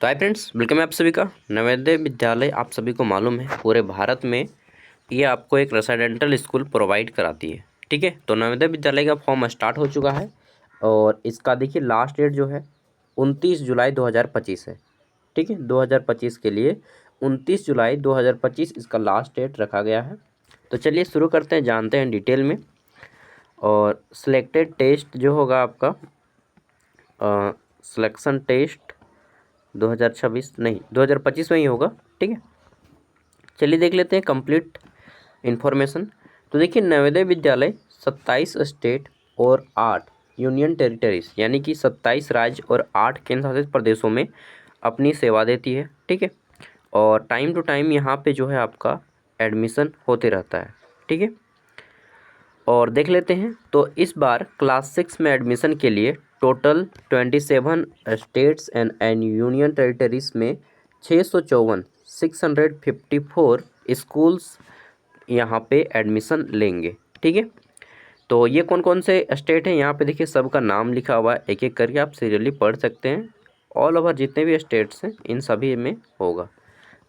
तो hi friends, welcome है आप सभी का। नवोदय विद्यालय आप सभी को मालूम है पूरे भारत में ये आपको एक रेसिडेंटल स्कूल प्रोवाइड कराती है। ठीक है, तो नवोदय विद्यालय का फॉर्म स्टार्ट हो चुका है और इसका देखिए लास्ट डेट जो है 29 जुलाई 2025 है। ठीक है, 2025 के लिए 29 जुलाई 2025 इसका लास्ट डेट रखा गया है। तो चलिए शुरू करते हैं, जानते हैं डिटेल में। और सिलेक्टेड टेस्ट जो होगा आपका सिलेक्शन टेस्ट 2026 नहीं 2025 में ही होगा। ठीक है, चलिए देख लेते हैं कंप्लीट इन्फॉर्मेशन। तो देखिए नवोदय विद्यालय 27 स्टेट और 8 यूनियन टेरिटरीज यानी कि 27 राज्य और 8 केंद्र शासित प्रदेशों में अपनी सेवा देती है। ठीक है, और टाइम टू टाइम यहाँ पे जो है आपका एडमिशन होते रहता है। ठीक है, और देख लेते हैं। तो इस बार क्लास 6 में एडमिशन के लिए total 27 states and union territories में 654 स्कूल्स यहाँ पे एडमिशन लेंगे। ठीक है, तो ये कौन कौन से स्टेट हैं यहाँ पे देखिए सबका नाम लिखा हुआ है, एक एक करके आप सीरियली पढ़ सकते हैं। ऑल ओवर जितने भी स्टेट्स हैं इन सभी में होगा।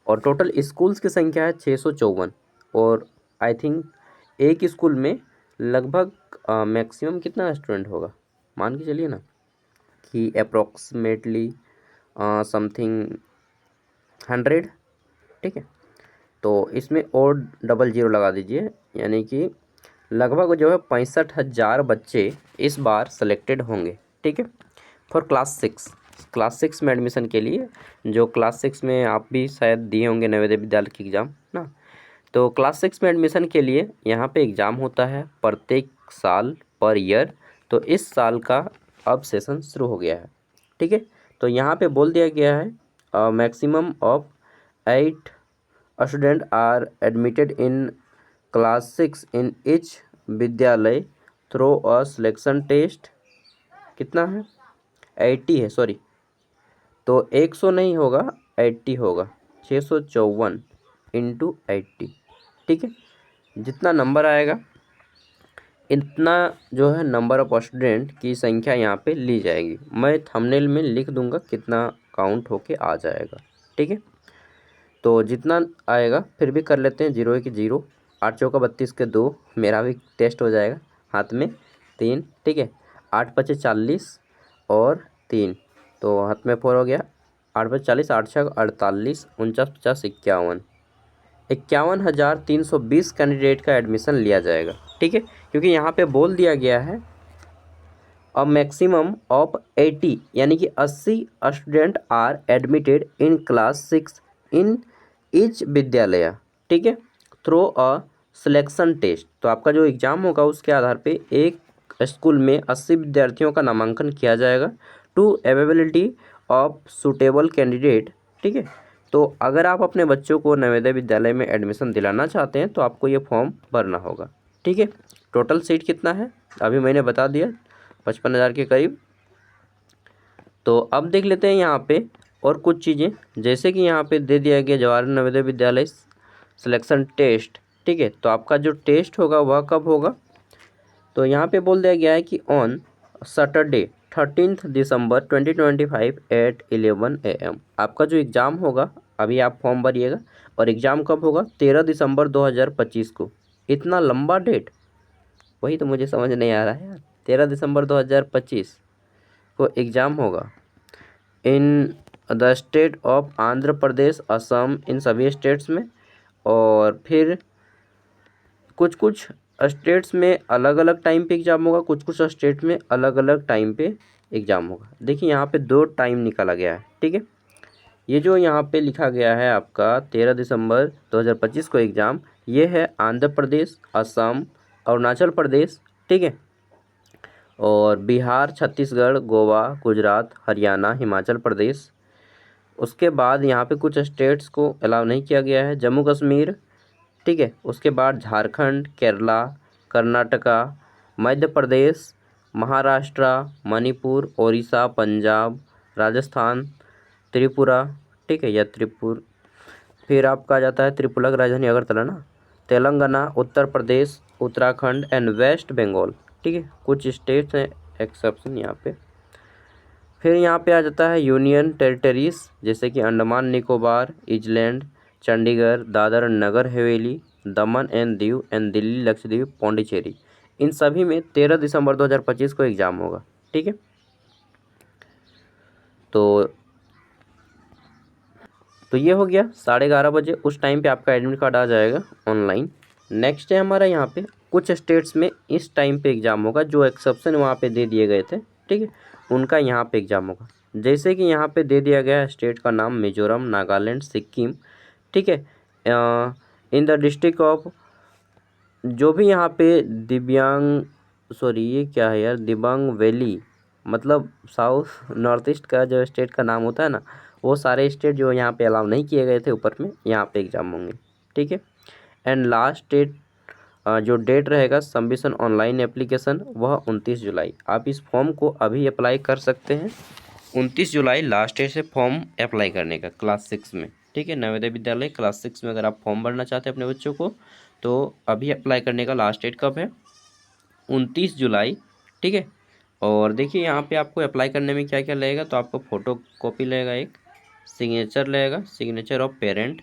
और टोटल स्कूल्स की संख्या है 654। और आई थिंक एक स्कूल में लगभग मैक्सिमम कितना स्टूडेंट होगा, मान के चलिए ना कि अप्रोक्सीमेटली समथिंग 100। ठीक है, तो इसमें और डबल जीरो लगा दीजिए, यानी कि लगभग जो है 65,000 बच्चे इस बार सेलेक्टेड होंगे। ठीक है, फॉर क्लास सिक्स में एडमिशन के लिए। जो क्लास 6 में आप भी शायद दिए होंगे नवोदय विद्यालय की एग्ज़ाम ना, तो क्लास 6 में एडमिशन के लिए यहाँ पे एग्ज़ाम होता है प्रत्येक साल पर ईयर। तो इस साल का अब सेशन शुरू हो गया है। ठीक है, तो यहाँ पे बोल दिया गया है maximum of 8 student are admitted in class 6 in each विद्यालय थ्रू अ सिलेक्शन टेस्ट। कितना है, 80 है, सॉरी। तो 100 नहीं होगा, 80 होगा, 654 इंटू 80। ठीक है, जितना नंबर आएगा इतना जो है नंबर ऑफ स्टूडेंट की संख्या यहाँ पे ली जाएगी। मैं थंबनेल में लिख दूंगा कितना काउंट होके आ जाएगा। ठीक है, तो जितना आएगा फिर भी कर लेते हैं। 0 1 0, 8 चौका 32 के 2, मेरा भी टेस्ट हो जाएगा। हाथ में 3। ठीक है, 8 5 40 और 3, तो हाथ में 4 हो गया। 8 5 40, 8 6 48, 49 50 51, 51,320 कैंडिडेट का एडमिशन लिया जाएगा। ठीक है, क्योंकि यहाँ पे बोल दिया गया है अ मैक्सिमम ऑफ 80 यानी कि 80 student are admitted in class 6 in each विद्यालय। ठीक है, थ्रू अ सिलेक्शन टेस्ट। तो आपका जो एग्ज़ाम होगा उसके आधार पे एक स्कूल में 80 विद्यार्थियों का नामांकन किया जाएगा to availability of suitable candidate. ठीक है, तो अगर आप अपने बच्चों को नवोदय विद्यालय में एडमिशन दिलाना चाहते हैं तो आपको ये फॉर्म भरना होगा। ठीक है, टोटल सीट कितना है अभी मैंने बता दिया, 55,000 के करीब। तो अब देख लेते हैं यहाँ पे और कुछ चीज़ें, जैसे कि यहाँ पे दे दिया गया जवाहर नवोदय विद्यालय सिलेक्शन टेस्ट। ठीक है, तो आपका जो टेस्ट होगा वह कब होगा, तो यहाँ पे बोल दिया गया है कि on Saturday 13 December 2025 at 11 AM आपका जो एग्ज़ाम होगा। अभी आप फॉर्म भरिएगा और एग्ज़ाम कब होगा, 13 दिसंबर 2025 को। इतना लंबा डेट, वही तो मुझे समझ नहीं आ रहा है यार। 13 दिसंबर 2025 को एग्ज़ाम होगा in the state of Andhra Pradesh, Assam, इन सभी स्टेट्स में। और फिर कुछ कुछ स्टेट्स में अलग अलग टाइम पे एग्ज़ाम होगा, कुछ कुछ स्टेट में अलग अलग टाइम पे एग्ज़ाम होगा। देखिए यहाँ पे 2 टाइम निकाला गया है। ठीक है, ये जो यहाँ पे लिखा गया है आपका 13 दिसंबर 2025 को एग्ज़ाम, ये है आंध्र प्रदेश, असम, अरुणाचल प्रदेश। ठीक है, और बिहार, छत्तीसगढ़, गोवा, गुजरात, हरियाणा, हिमाचल प्रदेश। उसके बाद यहाँ पे कुछ स्टेट्स को अलाउ नहीं किया गया है, जम्मू कश्मीर। ठीक है, उसके बाद झारखंड, केरला, कर्नाटका, मध्य प्रदेश, महाराष्ट्र, मणिपुर, उड़ीसा, पंजाब, राजस्थान, त्रिपुरा। ठीक है, या त्रिपुर, फिर आपका आ जाता है त्रिपुरा की राजधानी अगरतला ना, तेलंगाना, उत्तर प्रदेश, उत्तराखंड एंड वेस्ट बंगाल। ठीक है, कुछ स्टेट्स हैं एक्सेप्शन यहाँ पे। फिर यहाँ पे आ जाता है यूनियन टेरिटरीज, जैसे कि Andaman Nicobar, island, Chandigarh, Dadar Nagar Haveli, Daman and Diu and Delhi, Lakshadweep, Pondicherry. इन सभी में 13 दिसंबर 2025 को एग्ज़ाम होगा। ठीक है, तो ये हो गया 11:30 बजे, उस टाइम पे आपका एडमिट कार्ड आ जाएगा ऑनलाइन। नेक्स्ट है हमारा यहाँ पे कुछ स्टेट्स में इस टाइम पे एग्ज़ाम होगा, जो एक्सेप्शन वहाँ पे दे दिए गए थे, ठीक है, उनका यहाँ पे एग्ज़ाम होगा। जैसे कि यहाँ पे दे दिया गया है स्टेट का नाम मिजोरम, नागालैंड, सिक्किम, ठीक है। इन द डिस्ट्रिक्ट ऑफ, जो भी यहाँ पे ये क्या है यार, दिबांग वैली, मतलब साउथ नॉर्थ ईस्ट का जो स्टेट का नाम होता है ना, वो सारे स्टेट जो यहाँ पे अलाउ नहीं किए गए थे ऊपर में, यहाँ पे एग्ज़ाम होंगे। ठीक है, एंड लास्ट डेट, जो डेट रहेगा सबमिशन ऑनलाइन एप्लीकेशन, वह 29 जुलाई। आप इस फॉर्म को अभी अप्लाई कर सकते हैं। 29 जुलाई लास्ट डेट है फॉर्म अप्लाई करने का क्लास 6 में। ठीक है, नवोदय विद्यालय क्लास 6 में अगर आप फॉर्म भरना चाहते हैं अपने बच्चों को, तो अभी अप्लाई करने का लास्ट डेट कब है? 29 जुलाई। ठीक है, और देखिए यहाँ पे आपको अप्लाई करने में क्या क्या लगेगा, तो आपको फ़ोटो कॉपी लगेगा, एक सिग्नेचर लगेगा, सिग्नेचर ऑफ पेरेंट,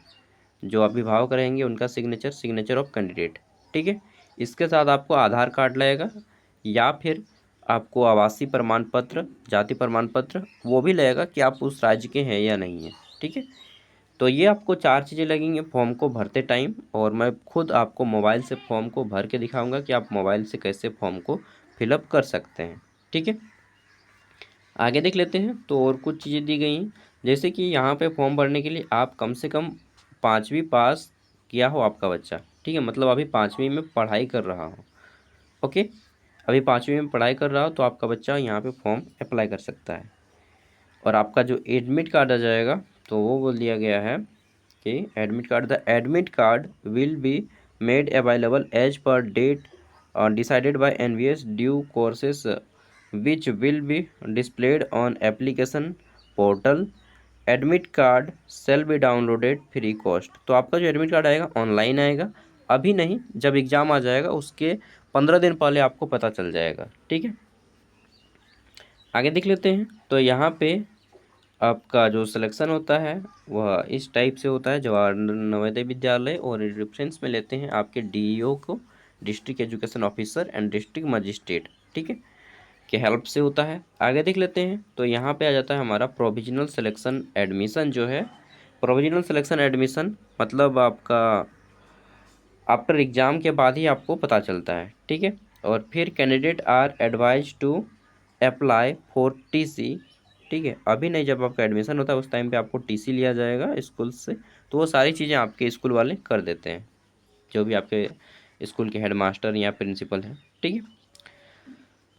जो अभिभावक रहेंगे उनका सिग्नेचर, सिग्नेचर ऑफ कैंडिडेट। ठीक है, इसके साथ आपको आधार कार्ड लगेगा, या फिर आपको आवासीय प्रमाण पत्र, जाति प्रमाण पत्र, वो भी लगेगा कि आप उस राज्य के हैं या नहीं है। ठीक है, तो ये आपको 4 चीज़ें लगेंगी फॉर्म को भरते टाइम, और मैं खुद आपको मोबाइल से फॉर्म को भर के दिखाऊंगा कि आप मोबाइल से कैसे फॉर्म को फिलअप कर सकते हैं। ठीक है, आगे देख लेते हैं। तो और कुछ चीज़ें दी गई हैं, जैसे कि यहाँ पे फॉर्म भरने के लिए आप कम से कम 5वीं पास किया हो आपका बच्चा। ठीक है, मतलब अभी 5वीं में पढ़ाई कर रहा हो। ओके, अभी 5वीं में पढ़ाई कर रहा हो तो आपका बच्चा यहाँ पे फॉर्म अप्लाई कर सकता है। और आपका जो एडमिट कार्ड आ जाएगा, तो वो बोल दिया गया है कि admit card will be made available as per date decided by NVS due courses which will be displayed on application portal. Admit card shall be downloaded free cost. तो आपका जो एडमिट कार्ड आएगा ऑनलाइन आएगा, अभी नहीं, जब exam आ जाएगा उसके 15 दिन पहले आपको पता चल जाएगा। ठीक है, आगे देख लेते हैं। तो यहाँ पे आपका जो सिलेक्शन होता है वह इस टाइप से होता है, जवाहर नवोदय विद्यालय, और रेफरेंस में लेते हैं आपके डीईओ को, district education officer and district magistrate, ठीक है, के हेल्प से होता है। आगे देख लेते हैं। तो यहाँ पे आ जाता है हमारा प्रोविजनल सिलेक्शन एडमिशन जो है। प्रोविजनल सिलेक्शन एडमिशन मतलब आपका आफ्टर एग्ज़ाम के बाद ही आपको पता चलता है। ठीक है, और फिर candidate are advise to apply for TC. ठीक है, अभी नहीं, जब आपका एडमिशन होता है उस टाइम पे आपको टीसी लिया जाएगा स्कूल से, तो वो सारी चीज़ें आपके स्कूल वाले कर देते हैं, जो भी आपके स्कूल के हेडमास्टर या प्रिंसिपल हैं। ठीक है,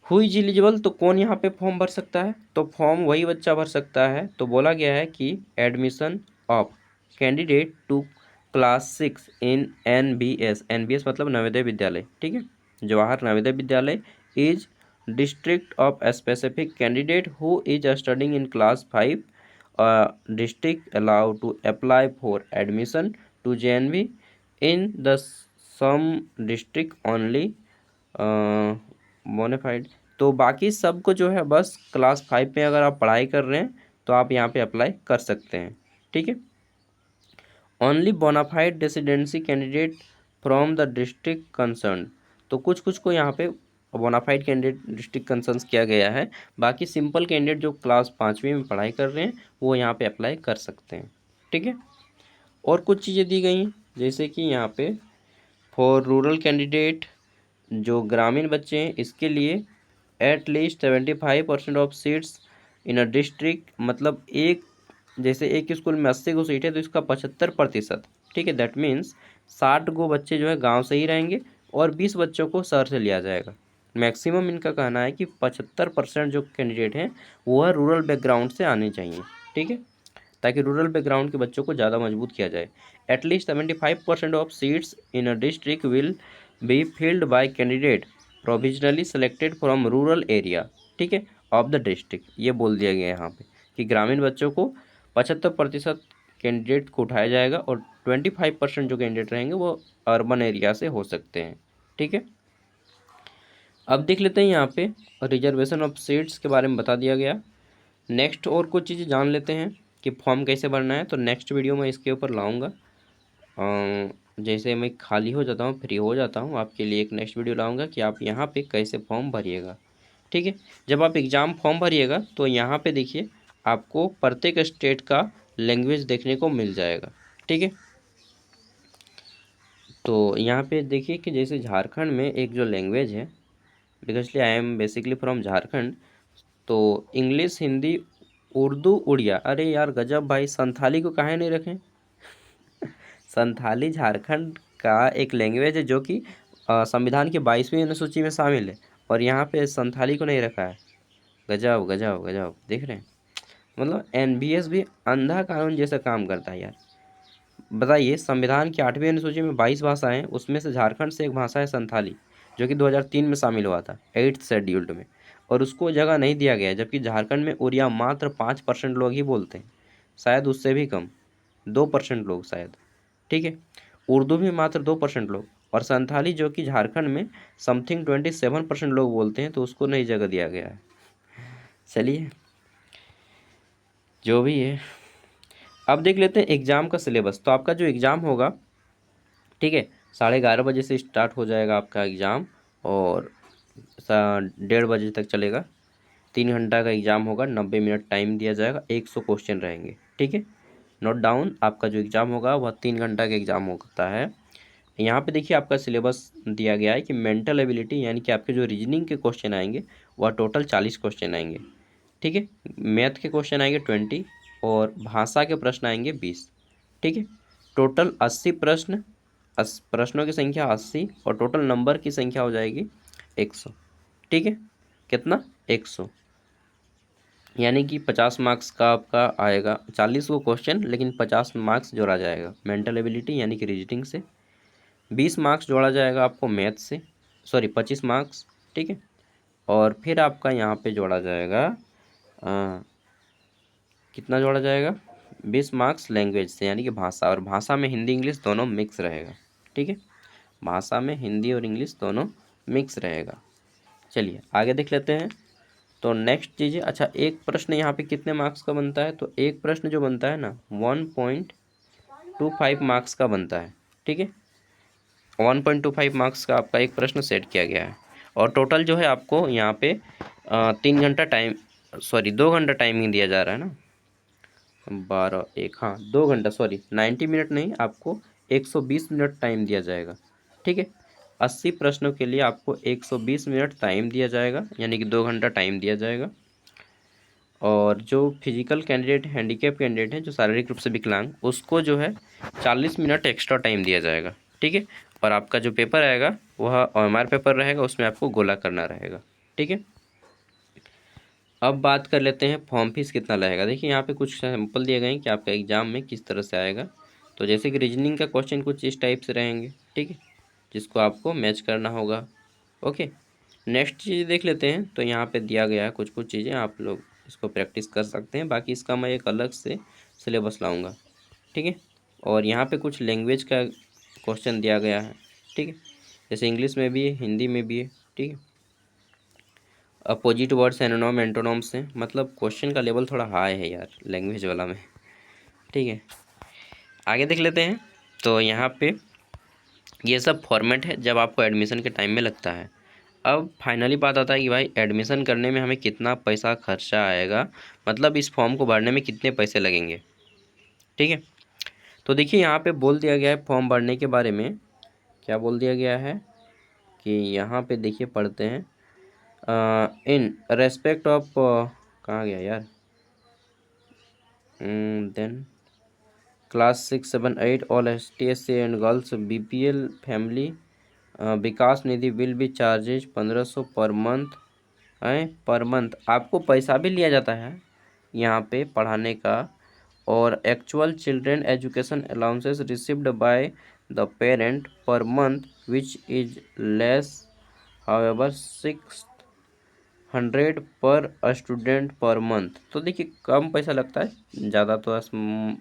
हु इज एलिजिबल, तो कौन यहाँ पे फॉर्म भर सकता है? तो फॉर्म वही बच्चा भर सकता है। तो बोला गया है कि admission of candidate to class 6 in NBS, NBS मतलब नवोदय विद्यालय, ठीक है, Jawahar Navodaya Vidyalaya, is district of specific candidate who is studying in class 5 district allow to apply for admission to JNV in the same district only bona fide. तो बाकी सबको जो है बस class 5 में अगर आप पढ़ाई कर रहे हैं तो आप यहाँ पे अप्लाई कर सकते हैं। ठीक है, only bona fide residency candidate from the district concern. तो कुछ कुछ को यहाँ पे बोनाफाइड कैंडिडेट डिस्ट्रिक्ट कंसर्न किया गया है, बाकी सिंपल कैंडिडेट जो क्लास 5वीं में पढ़ाई कर रहे हैं वो यहाँ पे अप्लाई कर सकते हैं। ठीक है, और कुछ चीज़ें दी गई हैं, जैसे कि यहाँ पे फॉर रूरल कैंडिडेट, जो ग्रामीण बच्चे हैं इसके लिए at least 75% of seats in a district, मतलब जैसे एक स्कूल में 80 गो सीट है तो इसका 75%, ठीक है, दैट मीन्स 60 गो बच्चे जो है गांव से ही रहेंगे और 20 बच्चों को शहर से लिया जाएगा। मैक्सिमम इनका कहना है कि 75% जो कैंडिडेट हैं वह रूरल बैकग्राउंड से आने चाहिए। ठीक है, ताकि रूरल बैकग्राउंड के बच्चों को ज़्यादा मजबूत किया जाए। At least 75% of seats in a district will be filled by candidate provisionally selected from rural area, ठीक है, ऑफ द डिस्ट्रिक्ट। ये बोल दिया गया है यहाँ पे कि ग्रामीण बच्चों को 75% कैंडिडेट को उठाया जाएगा और 25% जो कैंडिडेट रहेंगे वो अर्बन एरिया से हो सकते हैं। ठीक है, अब देख लेते हैं यहाँ पे रिजर्वेशन ऑफ सीट्स के बारे में बता दिया गया। नेक्स्ट और कुछ चीज़ें जान लेते हैं कि फॉर्म कैसे भरना है, तो नेक्स्ट वीडियो में इसके ऊपर लाऊंगा। जैसे मैं खाली हो जाता हूँ, फ्री हो जाता हूँ, आपके लिए एक नेक्स्ट वीडियो लाऊंगा कि आप यहाँ पे कैसे फॉर्म भरिएगा। ठीक है, जब आप एग्ज़ाम फॉर्म भरिएगा तो यहाँ पे देखिए आपको प्रत्येक स्टेट का लैंग्वेज देखने को मिल जाएगा। ठीक है, तो यहाँ पे देखिए कि जैसे झारखंड में एक जो लैंग्वेज है, because I am basically from Jharkhand, तो इंग्लिश, हिंदी, उर्दू, उड़िया। अरे यार गजब भाई, संथाली को काहे नहीं रखें। संथाली झारखंड का एक लैंग्वेज है जो कि संविधान की 22वीं अनुसूची में शामिल है, और यहाँ पे संथाली को नहीं रखा है। गजब गजब गजब, देख रहे हैं, मतलब एनबीएस भी अंधा कानून जैसा काम करता है यार। बताइए, संविधान की 8वीं अनुसूची में 22 भाषाएं हैं, उसमें से झारखंड से एक भाषा है संथाली, जो कि 2003 में शामिल हुआ था 8th शेड्यूल्ड में, और उसको जगह नहीं दिया गया है। जबकि झारखंड में उड़िया मात्र 5% लोग ही बोलते हैं, शायद उससे भी कम, 2% लोग शायद। ठीक है, उर्दू भी मात्र 2% लोग, और संथाली जो कि झारखंड में समथिंग 27% लोग बोलते हैं, तो उसको नहीं जगह दिया गया है। चलिए, जो भी है, अब देख लेते हैं एग्ज़ाम का सिलेबस। तो आपका जो एग्ज़ाम होगा, ठीक है, 11:30 बजे से स्टार्ट हो जाएगा आपका एग्ज़ाम, और 1:30 बजे तक चलेगा। 3 घंटा का एग्ज़ाम होगा, 90 मिनट टाइम दिया जाएगा, 100 क्वेश्चन रहेंगे। ठीक है, नोट डाउन, आपका जो एग्ज़ाम होगा वह 3 घंटा का एग्ज़ाम होता है। यहाँ पे देखिए आपका सिलेबस दिया गया है कि मेंटल एबिलिटी, यानी कि आपके जो रीजनिंग के क्वेश्चन आएंगे वह टोटल 40 क्वेश्चन आएंगे। ठीक है, मैथ के क्वेश्चन आएंगे 20, और भाषा के प्रश्न आएंगे 20। ठीक है, टोटल 80 प्रश्न, प्रश्नों की संख्या 80, और टोटल नंबर की संख्या हो जाएगी 100। ठीक है, कितना, 100, यानी कि 50 मार्क्स का आपका आएगा। 40 को क्वेश्चन, लेकिन 50 मार्क्स जोड़ा जाएगा मेंटल एबिलिटी यानी कि रीजनिंग से। 20 मार्क्स जोड़ा जाएगा आपको मैथ से, सॉरी 25 मार्क्स। ठीक है, और फिर आपका यहाँ पे जोड़ा जाएगा कितना जोड़ा जाएगा, 20 मार्क्स लैंग्वेज से, यानी कि भाषा, और भाषा में हिंदी इंग्लिश दोनों मिक्स रहेगा। ठीक है, भाषा में हिंदी और इंग्लिश दोनों मिक्स रहेगा। चलिए आगे देख लेते हैं। तो नेक्स्ट चीज़ है, अच्छा एक प्रश्न यहाँ पे कितने मार्क्स का बनता है, तो एक प्रश्न जो बनता है ना 1.25 मार्क्स का बनता है। ठीक है, 1.25 मार्क्स का आपका एक प्रश्न सेट किया गया है, और टोटल जो है आपको यहाँ पे 3 घंटा टाइम, सॉरी 2 घंटा टाइमिंग दिया जा रहा है ना, 12 1, हाँ 2 घंटा, सॉरी 90 मिनट नहीं, आपको 120 मिनट टाइम दिया जाएगा। ठीक है, 80 प्रश्नों के लिए आपको 120 मिनट टाइम दिया जाएगा, यानी कि 2 घंटा टाइम दिया जाएगा। और जो फिजिकल कैंडिडेट, हैंडीकैप कैंडिडेट है, जो शारीरिक रूप से विकलांग, उसको जो है 40 मिनट एक्स्ट्रा टाइम दिया जाएगा। ठीक है, और आपका जो पेपर आएगा वह OMR पेपर रहेगा, उसमें आपको गोला करना रहेगा। ठीक है, अब बात कर लेते हैं फॉर्म फीस कितना लगेगा। देखिए यहाँ पे कुछ सैंपल दिए गए हैं कि आपका एग्जाम में किस तरह से आएगा। तो जैसे कि रीजनिंग का क्वेश्चन कुछ इस टाइप से रहेंगे, ठीक है, जिसको आपको मैच करना होगा। ओके, नेक्स्ट चीज़ देख लेते हैं। तो यहाँ पे दिया गया है कुछ कुछ चीज़ें, आप लोग इसको प्रैक्टिस कर सकते हैं, बाकी इसका मैं एक अलग से सिलेबस लाऊंगा। ठीक है, और यहाँ पे कुछ लैंग्वेज का क्वेश्चन दिया गया है। ठीक है, जैसे इंग्लिश में भी है, हिंदी में भी है। ठीक है, अपोजिट वर्ड्स, एनोनॉम, एंटोनॉम से, मतलब क्वेश्चन का लेवल थोड़ा हाई है यार लैंग्वेज वाला में। ठीक है, आगे देख लेते हैं। तो यहाँ पे ये सब फॉर्मेट है जब आपको एडमिशन के टाइम में लगता है। अब फाइनली बात आता है कि भाई एडमिशन करने में हमें कितना पैसा खर्चा आएगा, मतलब इस फॉर्म को भरने में कितने पैसे लगेंगे। ठीक है, तो देखिए यहाँ पे बोल दिया गया है फॉर्म भरने के बारे में, क्या बोल दिया गया है कि यहाँ पे देखिए पढ़ते हैं, इन रेस्पेक्ट ऑफ, कहाँ गया यार, then class 6 7 8 all ST SC and girls BPL family Vikas Nidhi will be charges 1500 per month है। पर मंथ आपको पैसा भी लिया जाता है यहाँ पे पढ़ाने का, और actual children education allowances received by the parent per month which is less however 600 पर स्टूडेंट पर मंथ। तो देखिए कम पैसा लगता है, ज़्यादा तो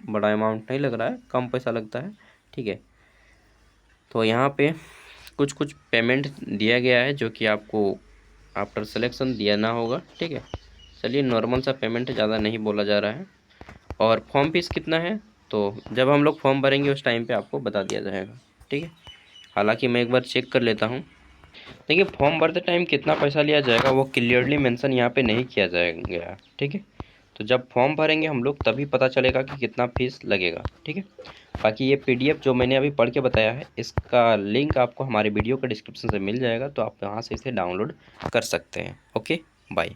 बड़ा अमाउंट नहीं लग रहा है, कम पैसा लगता है। ठीक है, तो यहाँ पे कुछ कुछ पेमेंट दिया गया है जो कि आपको आफ्टर सिलेक्शन देना होगा। ठीक है, चलिए नॉर्मल सा पेमेंट है, ज़्यादा नहीं बोला जा रहा है। और फॉर्म फीस कितना है तो जब हम लोग फॉर्म भरेंगे उस टाइम पे आपको बता दिया जाएगा, ठीक है। हालांकि मैं एक बार चेक कर लेता हूँ। देखिए फॉर्म भरते टाइम कितना पैसा लिया जाएगा वो क्लियरली मेंशन यहाँ पे नहीं किया जाएगा, ठीक है। तो जब फॉर्म भरेंगे हम लोग तभी पता चलेगा कि कितना फीस लगेगा, ठीक है। बाकी ये पीडीएफ जो मैंने अभी पढ़ के बताया है इसका लिंक आपको हमारे वीडियो के डिस्क्रिप्शन से मिल जाएगा, तो आप वहाँ से इसे डाउनलोड कर सकते हैं। Okay, bye.